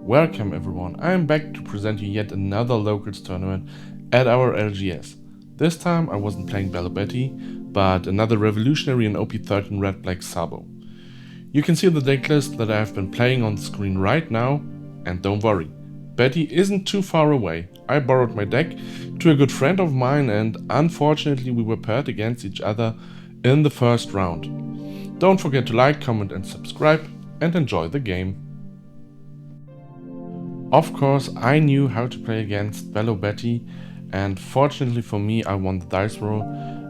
Welcome everyone, I am back to present you yet another locals tournament at our LGS. This time I wasn't playing Belo Betty, but another revolutionary in OP13 red black Sabo. You can see the deck list that I have been playing on the screen right now, and don't worry, Betty isn't too far away. I borrowed my deck to a good friend of mine and unfortunately we were paired against each other in the first round. Don't forget to like, comment and subscribe and enjoy the game. Of course, I knew how to play against Belo Betty, and fortunately for me, I won the dice roll.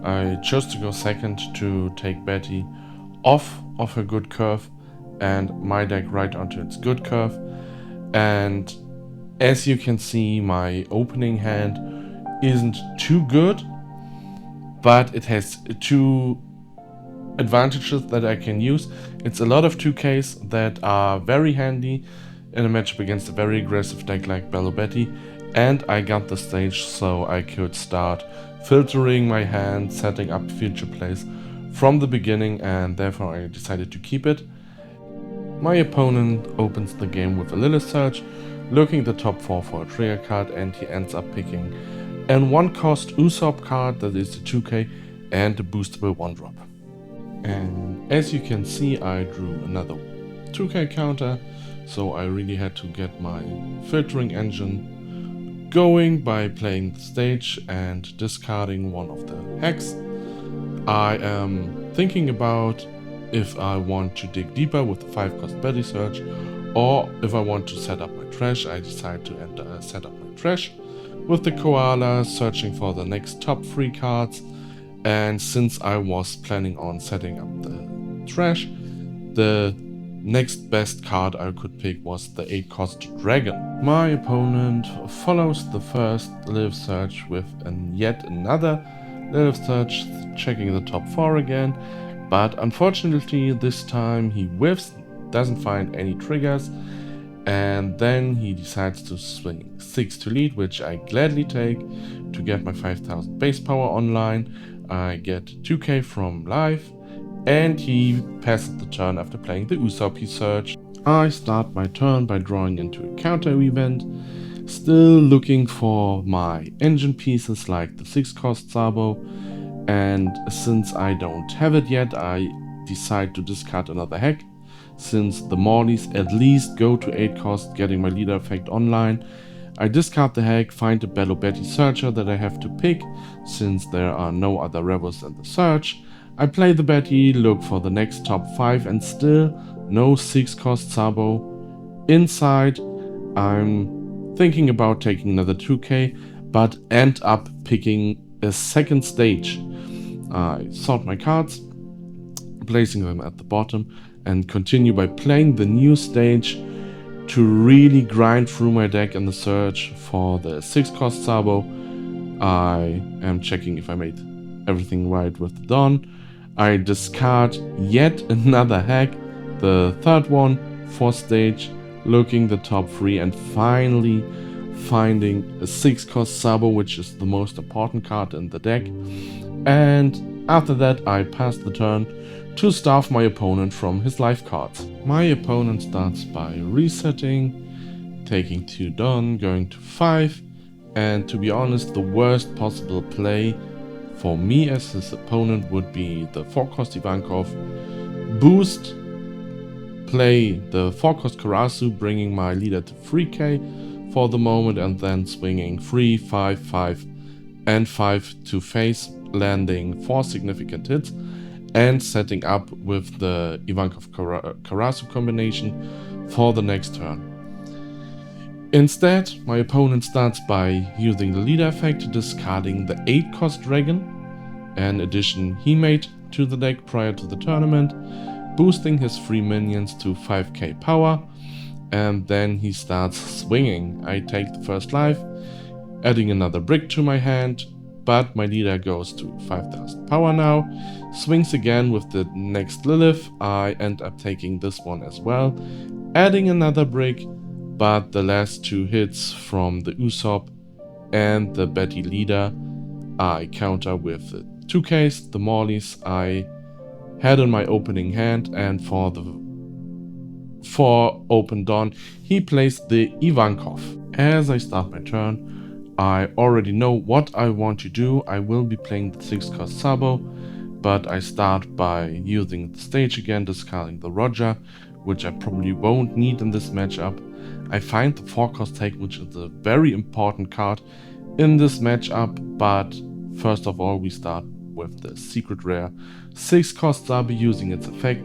I chose to go second to take Betty off of her good curve and my deck right onto its good curve. And as you can see, my opening hand isn't too good, but it has two advantages that I can use. It's a lot of 2Ks that are very handy in a matchup against a very aggressive deck like Belo Betty, and I got the stage so I could start filtering my hand, setting up future plays from the beginning, and therefore I decided to keep it. My opponent opens the game with a Lilith Search, looking the top 4 for a trigger card, and he ends up picking an 1-cost Usopp card that is a 2K and a boostable 1-drop. And as you can see, I drew another 2K counter, so I really had to get my filtering engine going by playing the stage and discarding one of the hacks. I am thinking about if I want to dig deeper with the 5-cost Betty Search, or if I want to set up my trash. I decide to set up my trash with the Koala, searching for the next top 3 cards. And since I was planning on setting up the trash, the next best card I could pick was the 8-cost Dragon. My opponent follows the first Lilith Search with yet another Lilith Search, checking the top 4 again, but unfortunately this time he whiffs, doesn't find any triggers, and then he decides to swing 6 to lead, which I gladly take to get my 5000 base power online. I get 2K from live, and he passes the turn after playing the Usopp Search. I start my turn by drawing into a counter event, still looking for my engine pieces like the 6-cost Sabo, and since I don't have it yet, I decide to discard another hack, since the Morlys at least go to 8-cost, getting my leader effect online. I discard the hack, find a Belo Betty Searcher that I have to pick, since there are no other rebels in the search. I play the Betty, look for the next top 5, and still no 6-cost Sabo inside. I'm thinking about taking another 2K, but end up picking a second stage. I sort my cards, placing them at the bottom, and continue by playing the new stage to really grind through my deck in the search for the 6-cost Sabo. I am checking if I made everything right with the Dawn. I discard yet another hack, the third one for stage, looking the top 3 and finally finding a 6-cost Sabo, which is the most important card in the deck. And after that I pass the turn to starve my opponent from his life cards. My opponent starts by resetting, taking 2 Dawn, going to 5, and to be honest, the worst possible play for me as his opponent would be the 4-cost Ivankov, boost, play the 4-cost Karasu, bringing my leader to 3K for the moment, and then swinging 3, 5, 5 and 5 to face, landing 4 significant hits and setting up with the Ivankov Karasu combination for the next turn. Instead, my opponent starts by using the leader effect, discarding the 8-cost Dragon, an addition he made to the deck prior to the tournament, boosting his 3 minions to 5k power, and then he starts swinging. I take the first life, adding another brick to my hand, but my leader goes to 5000 power now, swings again with the next Lilith. I end up taking this one as well, adding another brick, but the last 2 hits from the Usopp and the Betty leader I counter with the 2Ks, the Morlys I had in my opening hand, and for the for open dawn, he plays the Ivankov. As I start my turn, I already know what I want to do. I will be playing the 6-cost Sabo, but I start by using the stage again, discarding the Roger, which I probably won't need in this matchup. I find the 4-cost take, which is a very important card in this matchup, but first of all we start with the secret rare 6-cost Sabo, using its effect,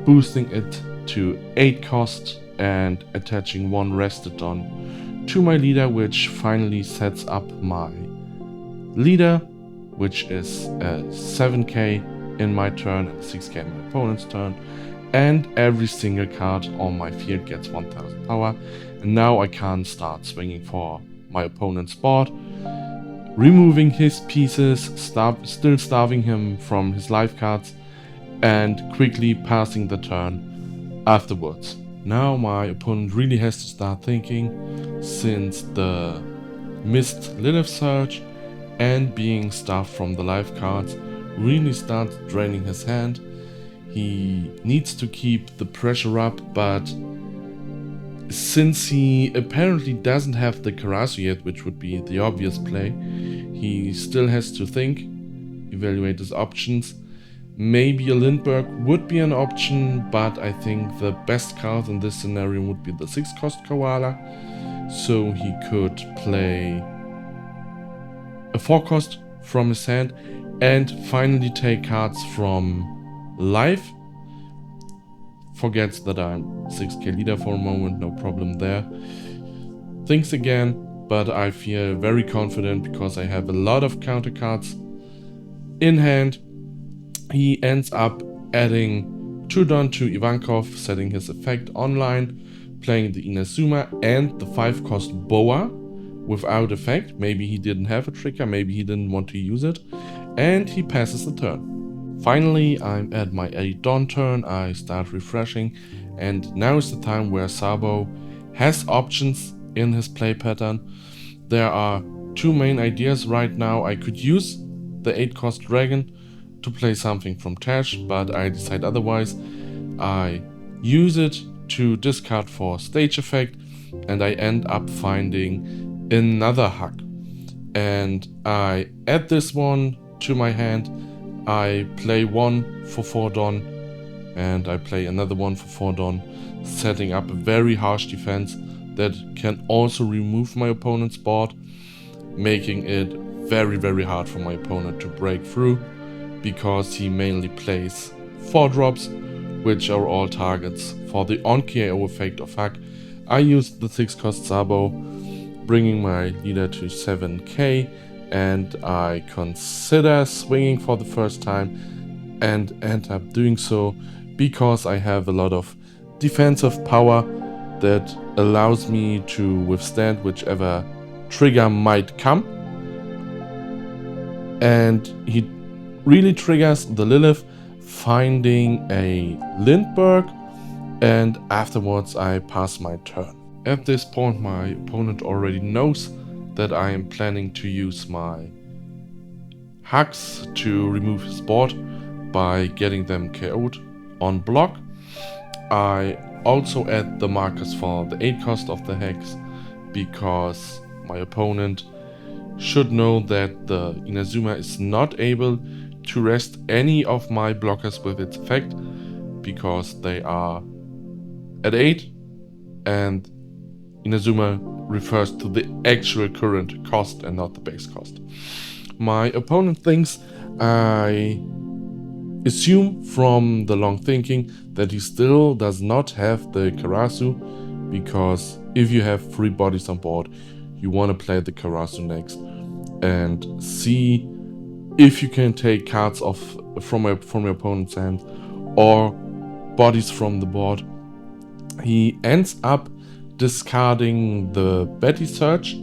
boosting it to 8 cost and attaching 1 rested on to my leader, which finally sets up my leader, which is 7k in my turn and 6k in my opponent's turn, and every single card on my field gets 1000 power. And now I can start swinging for my opponent's board, removing his pieces, still starving him from his life cards, and quickly passing the turn afterwards. Now my opponent really has to start thinking, since the missed Lilith Surge and being starved from the life cards really starts draining his hand. He needs to keep the pressure up, but since he apparently doesn't have the Karasu yet, which would be the obvious play, he still has to think, evaluate his options. Maybe a Lindbergh would be an option, but I think the best card in this scenario would be the 6-cost Koala. So he could play a 4-cost from his hand and finally take cards from life. Forgets that I'm 6k leader for a moment, no problem there. Thinks again, but I feel very confident because I have a lot of counter cards in hand. He ends up adding 2 Don to Ivankov, setting his effect online, playing the Inazuma and the 5-cost Boa without effect. Maybe he didn't have a trigger, maybe he didn't want to use it, and he passes the turn. Finally, I'm at my 8 Dawn turn. I start refreshing, and now is the time where Sabo has options in his play pattern. There are 2 main ideas right now. I could use the 8-cost Dragon to play something from Tash, but I decide otherwise. I use it to discard for stage effect, and I end up finding another Hug. And I add this one to my hand. I play 1 for 4 Don, and I play another 1 for 4 Don, setting up a very harsh defense that can also remove my opponent's board, making it very, very hard for my opponent to break through, because he mainly plays 4 drops, which are all targets for the on-KO effect of Hug. I used the 6-cost Sabo, bringing my leader to 7k, and I consider swinging for the first time and end up doing so because I have a lot of defensive power that allows me to withstand whichever trigger might come. And he really triggers the Lilith, finding a Lindbergh, and afterwards I pass my turn. At this point my opponent already knows that I am planning to use my Hugs to remove his board by getting them KO'd on block. I also add the markers for the 8-cost of the Hex, because my opponent should know that the Inazuma is not able to rest any of my blockers with its effect, because they are at 8, and Inazuma refers to the actual current cost and not the base cost. My opponent thinks I assume from the long thinking that he still does not have the Karasu, because if you have 3 bodies on board, you want to play the Karasu next and see if you can take cards off from your opponent's hand or bodies from the board. He ends up discarding the Betty Search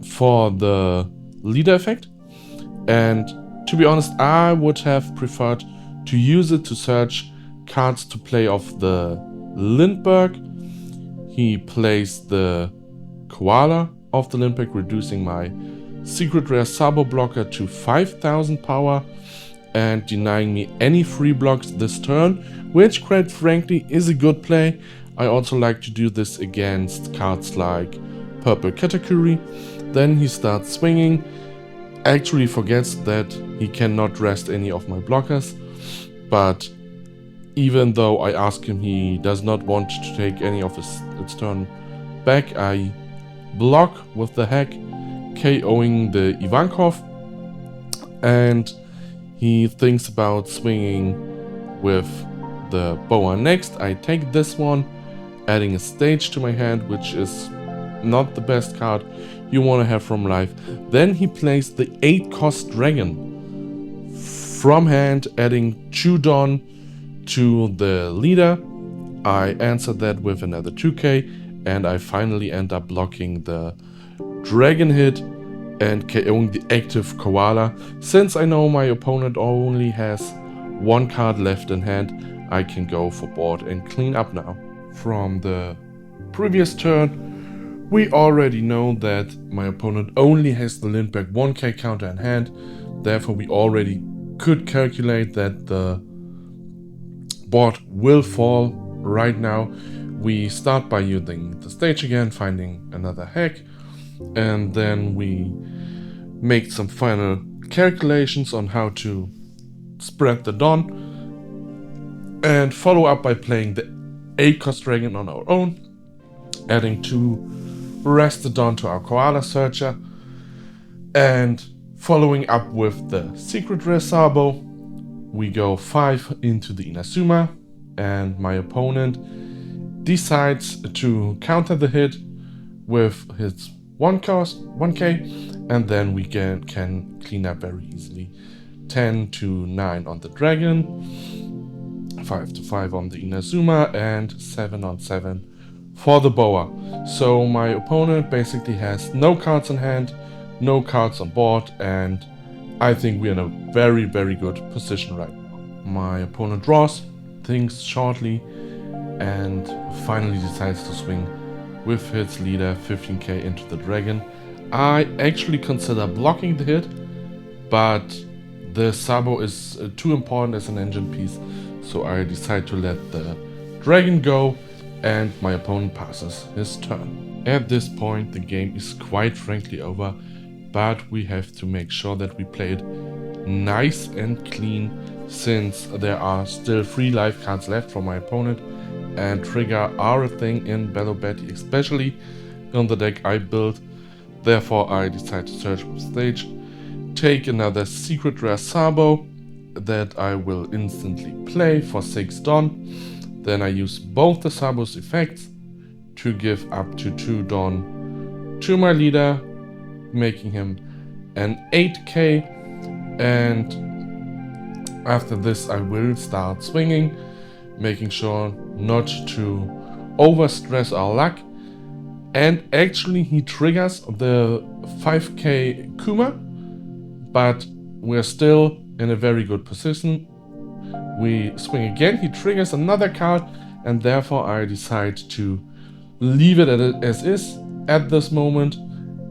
for the leader effect, and to be honest, I would have preferred to use it to search cards to play off the Lindbergh. He plays the Koala of the Lindbergh, reducing my secret rare Sabo blocker to 5000 power, and denying me any free blocks this turn, which quite frankly is a good play. I also like to do this against cards like Purple Katakuri. Then he starts swinging, actually forgets that he cannot rest any of my blockers, but even though I ask him, he does not want to take any of its turn back. I block with the hack, KOing the Ivankov, and he thinks about swinging with the Boa next. I take this one, adding a stage to my hand, which is not the best card you want to have from life. Then he plays the 8-cost dragon from hand, adding 2 Dawn to the leader. I answer that with another 2k, and I finally end up blocking the dragon hit and KOing the active koala. Since I know my opponent only has 1 card left in hand, I can go for board and clean up now. From the previous turn, we already know that my opponent only has the Lindbergh 1k counter in hand, therefore we already could calculate that the board will fall right now. We start by using the stage again, finding another hack, and then we make some final calculations on how to spread the Dawn, and follow up by playing the 8-cost dragon on our own, adding 2 Rest the Dawn to our Koala Searcher, and following up with the Secret Rare Sabo. We go 5 into the Inazuma, and my opponent decides to counter the hit with his 1k, and then we can clean up very easily. 10 to 9 on the dragon, 5 to 5 on the Inazuma, and 7 on 7 for the Boa. So my opponent basically has no cards in hand, no cards on board, and I think we're in a very, very good position right now. My opponent draws, thinks shortly, and finally decides to swing with his leader 15k into the dragon. I actually consider blocking the hit, but the Sabo is too important as an engine piece, so I decide to let the dragon go, and my opponent passes his turn. At this point the game is quite frankly over, but we have to make sure that we play it nice and clean, since there are still 3 life cards left from my opponent, and trigger are a thing in Belo Betty, especially on the deck I built. Therefore I decide to search with stage, take another Secret Rare Sabo that I will instantly play for 6 Dawn. Then I use both the Sabo's effects to give up to 2 Dawn to my leader, making him an 8k, and after this I will start swinging, making sure not to overstress our luck. And actually he triggers the 5k Kuma, but we're still in a very good position. We swing again, he triggers another card, and therefore I decide to leave it as is at this moment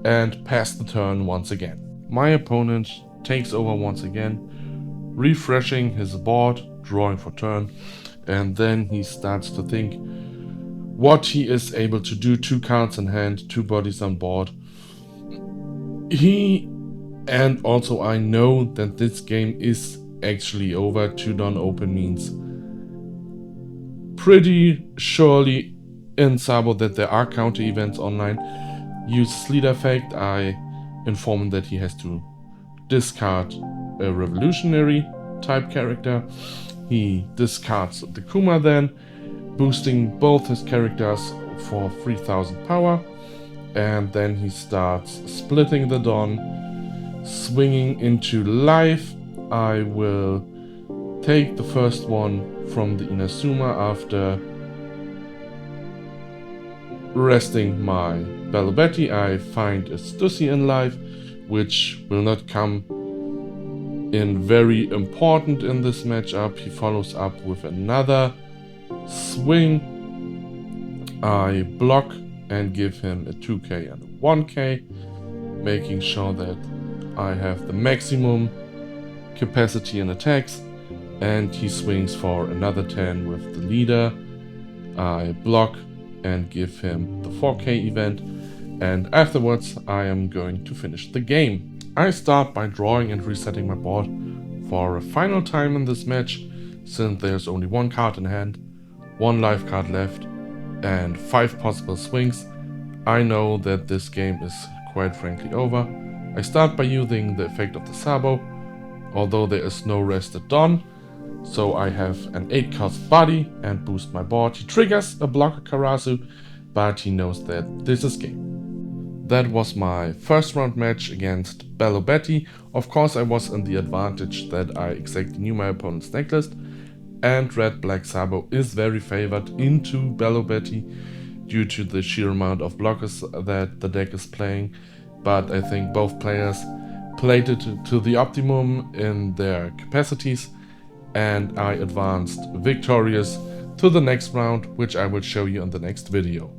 and pass the turn once again. My opponent takes over once again, refreshing his board, drawing for turn, and then he starts to think what he is able to do. 2 cards in hand, 2 bodies on board. And also I know that this game is actually over. 2 Dawn open means pretty surely in Sabo that there are counter events online. Use leader effect, I inform him that he has to discard a revolutionary type character. He discards the Kuma then, boosting both his characters for 3000 power, and then he starts splitting the Dawn, swinging into life. I will take the first one from the Inazuma after resting my Belo Betty. I find a Stussy in life, which will not come in very important in this matchup. He follows up with another swing. I block and give him a 2k and a 1k, making sure that I have the maximum capacity and attacks, and he swings for another 10 with the leader. I block and give him the 4K event, and afterwards I am going to finish the game. I start by drawing and resetting my board for a final time in this match, since there's only one card in hand, one life card left, and 5 possible swings. I know that this game is quite frankly over. I start by using the effect of the Sabo, although there is no rest at dawn. So I have an 8 cost body and boost my board. He triggers a blocker Karasu, but he knows that this is game. That was my first round match against Belo Betty. Of course I was in the advantage that I exactly knew my opponent's deck list, and red-black Sabo is very favored into Belo Betty due to the sheer amount of blockers that the deck is playing, but I think both players played it to the optimum in their capacities, and I advanced victorious to the next round, which I will show you in the next video.